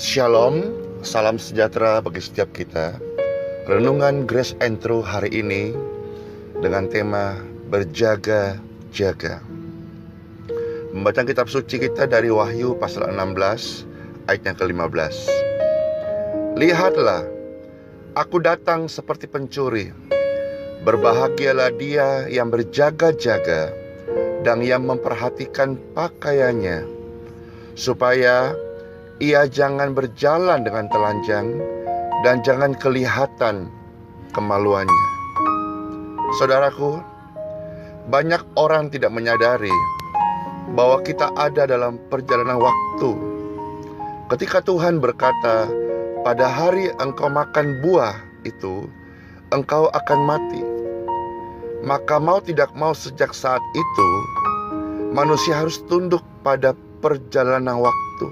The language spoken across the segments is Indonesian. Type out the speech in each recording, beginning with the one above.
Shalom, salam sejahtera bagi setiap kita. Renungan Grace and Truth hari ini dengan tema berjaga-jaga. Membaca kitab suci kita dari Wahyu pasal 16 ayat yang ke-15. Lihatlah, aku datang seperti pencuri. Berbahagialah dia yang berjaga-jaga dan yang memperhatikan pakaiannya, supaya ia jangan berjalan dengan telanjang dan jangan kelihatan kemaluannya. Saudaraku, banyak orang tidak menyadari bahwa kita ada dalam perjalanan waktu. Ketika Tuhan berkata, pada hari engkau makan buah itu, engkau akan mati. Maka mau tidak mau sejak saat itu, manusia harus tunduk pada perjalanan waktu.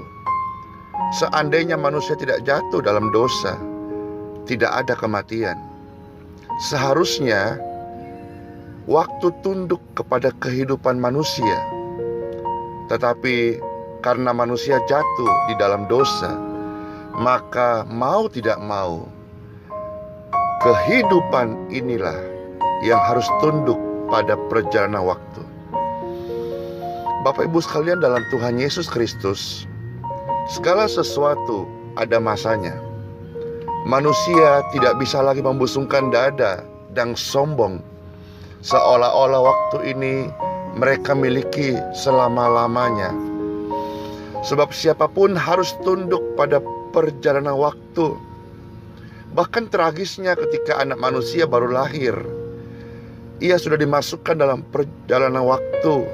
Seandainya manusia tidak jatuh dalam dosa, tidak ada kematian. Seharusnya waktu tunduk kepada kehidupan manusia. Tetapi karena manusia jatuh di dalam dosa, maka mau tidak mau kehidupan inilah yang harus tunduk pada perjalanan waktu. Bapak Ibu sekalian dalam Tuhan Yesus Kristus, segala sesuatu ada masanya. Manusia tidak bisa lagi membusungkan dada dan sombong seolah-olah waktu ini mereka miliki selama-lamanya. Sebab siapapun harus tunduk pada perjalanan waktu. Bahkan tragisnya ketika anak manusia baru lahir, ia sudah dimasukkan dalam perjalanan waktu.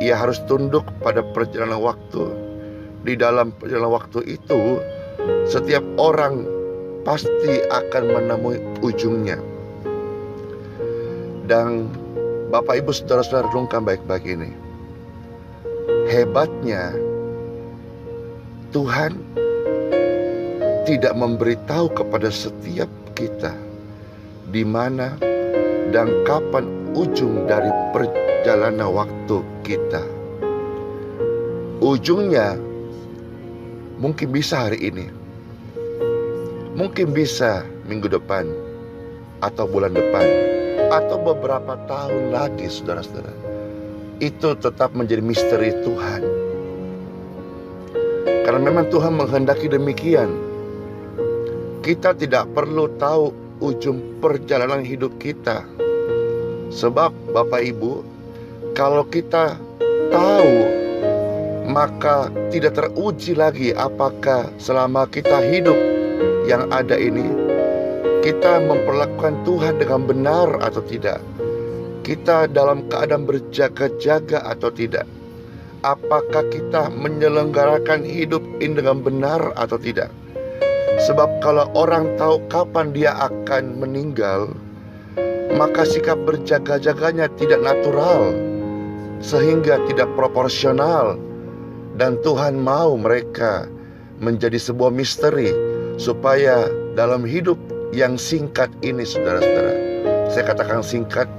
Ia harus tunduk pada perjalanan waktu. Di dalam perjalanan waktu itu, setiap orang pasti akan menemui ujungnya. Dan Bapak Ibu saudara-saudara renungkan baik-baik ini. Hebatnya Tuhan tidak memberitahu kepada setiap kita di mana dan kapan ujung dari perjalanan waktu kita. Ujungnya mungkin bisa hari ini, mungkin bisa minggu depan, atau bulan depan, atau beberapa tahun lagi, saudara-saudara. Itu tetap menjadi misteri Tuhan. Karena memang Tuhan menghendaki demikian. Kita tidak perlu tahu ujung perjalanan hidup kita. Sebab Bapak Ibu, kalau kita tahu, maka tidak teruji lagi apakah selama kita hidup yang ada ini kita memperlakukan Tuhan dengan benar atau tidak. Kita dalam keadaan berjaga-jaga atau tidak. Apakah kita menyelenggarakan hidup ini dengan benar atau tidak. Sebab kalau orang tahu kapan dia akan meninggal, maka sikap berjaga-jaganya tidak natural, sehingga tidak proporsional. Dan Tuhan mau mereka menjadi sebuah misteri, supaya dalam hidup yang singkat ini, saudara-saudara, saya katakan singkat,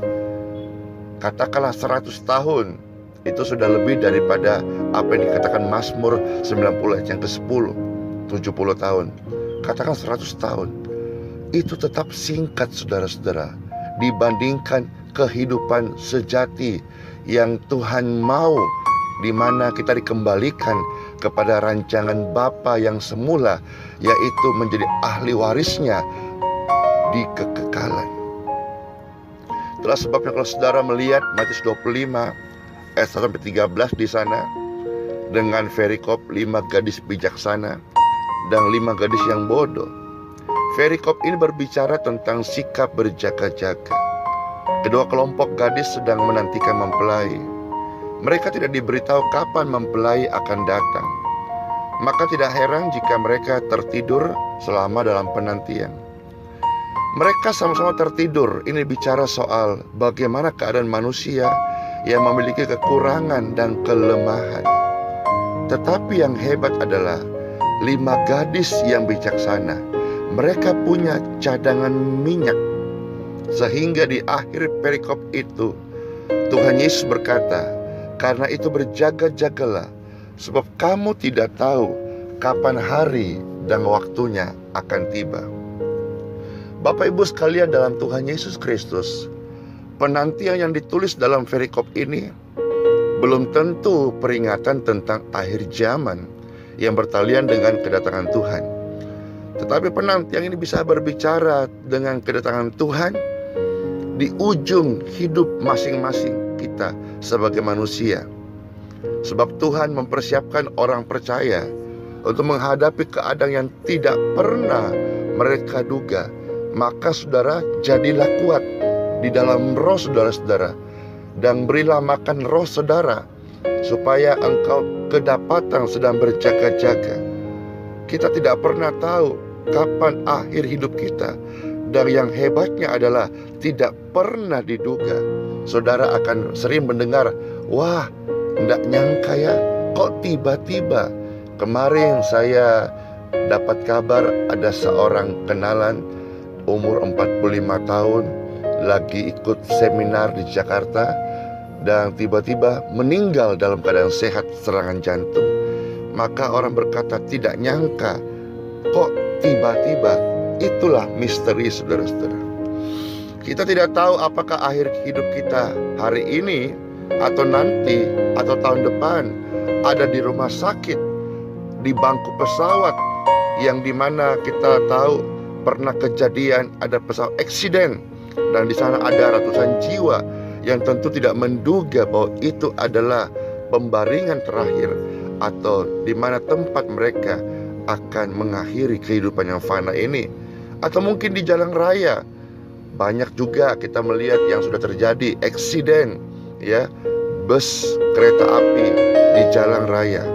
katakanlah 100 tahun, itu sudah lebih daripada apa yang dikatakan Mazmur 90 ayat yang ke-10, 70 tahun. Katakan 100 tahun, itu tetap singkat, saudara-saudara, dibandingkan kehidupan sejati yang Tuhan mau, di mana kita dikembalikan kepada rancangan Bapa yang semula, yaitu menjadi ahli warisnya di kekekalan. Itulah sebabnya kalau saudara melihat Matius 25 ayat 1-13 di sana, dengan perikop 5 gadis bijaksana dan 5 gadis yang bodoh. Perikop ini berbicara tentang sikap berjaga-jaga. Kedua kelompok gadis sedang menantikan mempelai. Mereka tidak diberitahu kapan mempelai akan datang. Maka tidak heran jika mereka tertidur selama dalam penantian. Mereka sama-sama tertidur. Ini bicara soal bagaimana keadaan manusia yang memiliki kekurangan dan kelemahan. Tetapi yang hebat adalah 5 gadis yang bijaksana. Mereka punya cadangan minyak. Sehingga di akhir perikop itu Tuhan Yesus berkata, karena itu berjaga-jagalah, sebab kamu tidak tahu kapan hari dan waktunya akan tiba. Bapak Ibu sekalian dalam Tuhan Yesus Kristus, penantian yang ditulis dalam perikop ini belum tentu peringatan tentang akhir zaman yang bertalian dengan kedatangan Tuhan. Tetapi penantian ini bisa berbicara dengan kedatangan Tuhan di ujung hidup masing-masing kita sebagai manusia. Sebab Tuhan mempersiapkan orang percaya untuk menghadapi keadaan yang tidak pernah mereka duga. Maka saudara, jadilah kuat di dalam roh saudara-saudara, dan berilah makan roh saudara, supaya engkau kedapatan sedang berjaga-jaga. Kita tidak pernah tahu kapan akhir hidup kita. Dan yang hebatnya adalah tidak pernah diduga. Saudara akan sering mendengar, wah, enggak nyangka ya, kok tiba-tiba. Kemarin saya dapat kabar ada seorang kenalan umur 45 tahun lagi ikut seminar di Jakarta dan tiba-tiba meninggal dalam keadaan sehat serangan jantung. Maka orang berkata, tidak nyangka, kok tiba-tiba. Itulah misteri saudara-saudara. Kita tidak tahu apakah akhir hidup kita hari ini atau nanti atau tahun depan ada di rumah sakit, di bangku pesawat, yang dimana kita tahu pernah kejadian ada pesawat eksiden dan di sana ada ratusan jiwa yang tentu tidak menduga bahwa itu adalah pembaringan terakhir atau di mana tempat mereka akan mengakhiri kehidupan yang fana ini. Atau mungkin di jalan raya, banyak juga kita melihat yang sudah terjadi eksiden, ya, bus kereta api di jalan raya.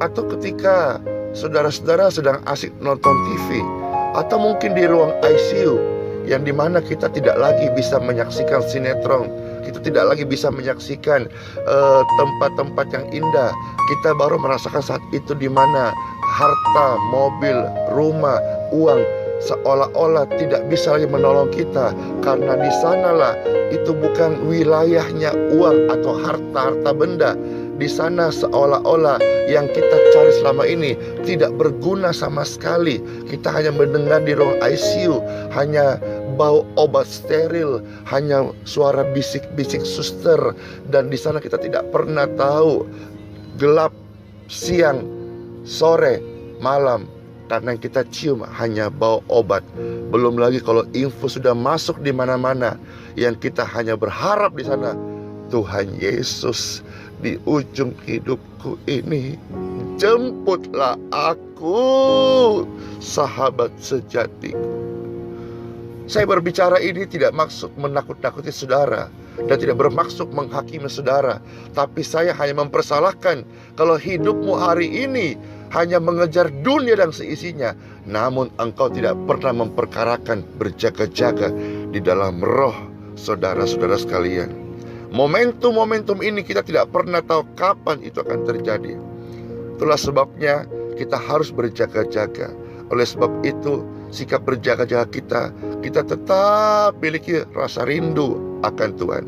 Atau ketika saudara-saudara sedang asik nonton TV, atau mungkin di ruang ICU, yang dimana kita tidak lagi bisa menyaksikan sinetron, kita tidak lagi bisa menyaksikan tempat-tempat yang indah. Kita baru merasakan saat itu di mana harta, mobil, rumah, uang seolah-olah tidak bisa lagi menolong kita, karena di sanalah itu bukan wilayahnya uang atau harta-harta benda. Di sana seolah-olah yang kita cari selama ini tidak berguna sama sekali. Kita hanya mendengar di ruang ICU hanya bau obat steril, hanya suara bisik-bisik suster, dan di sana kita tidak pernah tahu gelap siang, sore, malam. Karena yang kita cium hanya bau obat. Belum lagi kalau info sudah masuk di mana-mana, yang kita hanya berharap di sana, Tuhan Yesus, di ujung hidupku ini, jemputlah aku, sahabat sejatiku. Saya berbicara ini tidak maksud menakut-nakuti saudara dan tidak bermaksud menghakimi saudara, tapi saya hanya mempersalahkan kalau hidupmu hari ini hanya mengejar dunia dan seisinya, namun engkau tidak pernah memperkarakan berjaga-jaga di dalam roh saudara-saudara sekalian. Momentum-momentum ini kita tidak pernah tahu kapan itu akan terjadi. Itulah sebabnya kita harus berjaga-jaga. Oleh sebab itu, sikap berjaga-jaga kita tetap miliki rasa rindu akan Tuhan.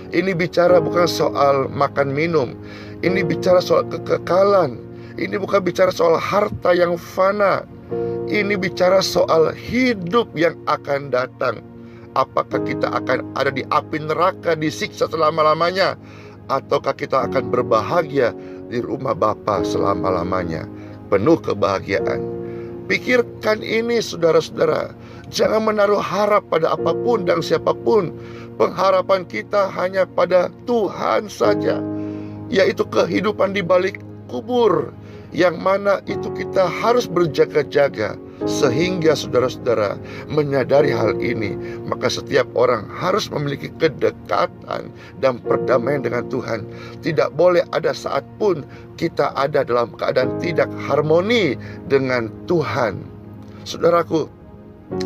Ini bicara bukan soal makan minum, ini bicara soal kekekalan. Ini bukan bicara soal harta yang fana. Ini bicara soal hidup yang akan datang. Apakah kita akan ada di api neraka, disiksa selama-lamanya, ataukah kita akan berbahagia di rumah Bapa selama-lamanya, penuh kebahagiaan. Pikirkan ini saudara-saudara. Jangan menaruh harap pada apapun dan siapapun. Pengharapan kita hanya pada Tuhan saja, yaitu kehidupan di balik kubur, yang mana itu kita harus berjaga-jaga. Sehingga saudara-saudara menyadari hal ini, maka setiap orang harus memiliki kedekatan dan perdamaian dengan Tuhan. Tidak boleh ada saat pun kita ada dalam keadaan tidak harmoni dengan Tuhan. Saudaraku,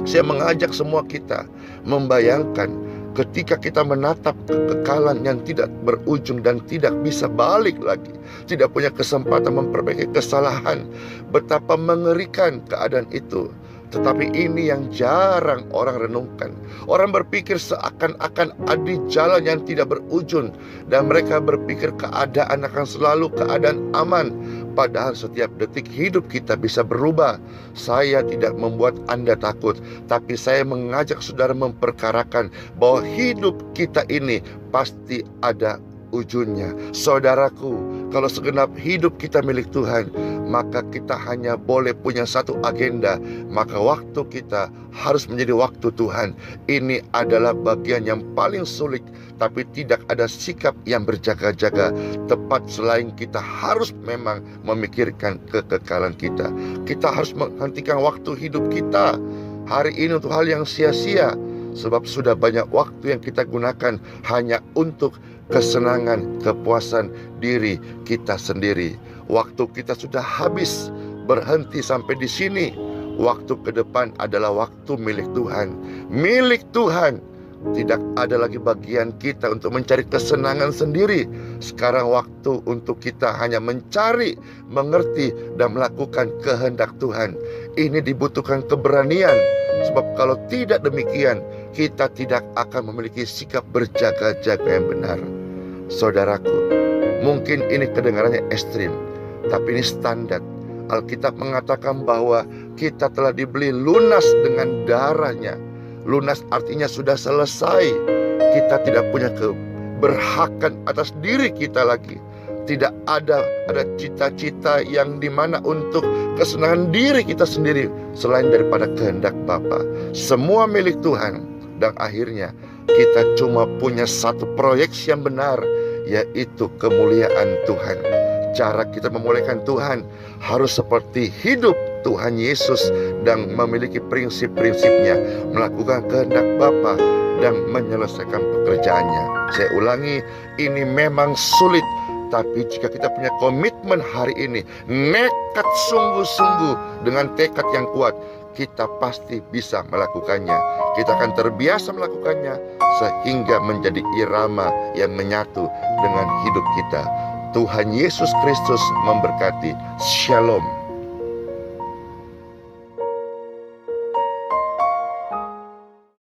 saya mengajak semua kita membayangkan ketika kita menatap kekekalan yang tidak berujung dan tidak bisa balik lagi, tidak punya kesempatan memperbaiki kesalahan, betapa mengerikan keadaan itu. Tetapi ini yang jarang orang renungkan. Orang berpikir seakan-akan ada jalan yang tidak berujung, dan mereka berpikir keadaan akan selalu keadaan aman. Padahal setiap detik hidup kita bisa berubah. Saya tidak membuat Anda takut, tapi saya mengajak saudara memperkarakan bahwa hidup kita ini pasti ada ujungnya. Saudaraku, kalau segenap hidup kita milik Tuhan, maka kita hanya boleh punya satu agenda. Maka waktu kita harus menjadi waktu Tuhan. Ini adalah bagian yang paling sulit, tapi tidak ada sikap yang berjaga-jaga. Tepat selain kita harus memang memikirkan kekekalan kita. Kita harus menghentikan waktu hidup kita hari ini untuk hal yang sia-sia. Sebab sudah banyak waktu yang kita gunakan hanya untuk kesenangan, kepuasan diri kita sendiri. Waktu kita sudah habis, berhenti sampai di sini. Waktu ke depan adalah waktu milik Tuhan. Milik Tuhan. Tidak ada lagi bagian kita untuk mencari kesenangan sendiri. Sekarang waktu untuk kita hanya mencari, mengerti, dan melakukan kehendak Tuhan. Ini dibutuhkan keberanian. Sebab kalau tidak demikian, kita tidak akan memiliki sikap berjaga-jaga yang benar. Saudaraku, mungkin ini kedengarannya ekstrim, tapi ini standar. Alkitab mengatakan bahwa kita telah dibeli lunas dengan darahnya. Lunas artinya sudah selesai. Kita tidak punya keberhakan atas diri kita lagi. Tidak ada cita-cita yang dimana untuk kesenangan diri kita sendiri selain daripada kehendak Bapa. Semua milik Tuhan. Dan akhirnya kita cuma punya satu proyeksi yang benar, yaitu kemuliaan Tuhan. Cara kita memuliakan Tuhan harus seperti hidup Tuhan Yesus dan memiliki prinsip-prinsipnya, melakukan kehendak Bapa dan menyelesaikan pekerjaannya. Saya ulangi, ini memang sulit, tapi jika kita punya komitmen hari ini, nekat sungguh-sungguh dengan tekad yang kuat, kita pasti bisa melakukannya. Kita akan terbiasa melakukannya sehingga menjadi irama yang menyatu dengan hidup kita. Tuhan Yesus Kristus memberkati. Shalom.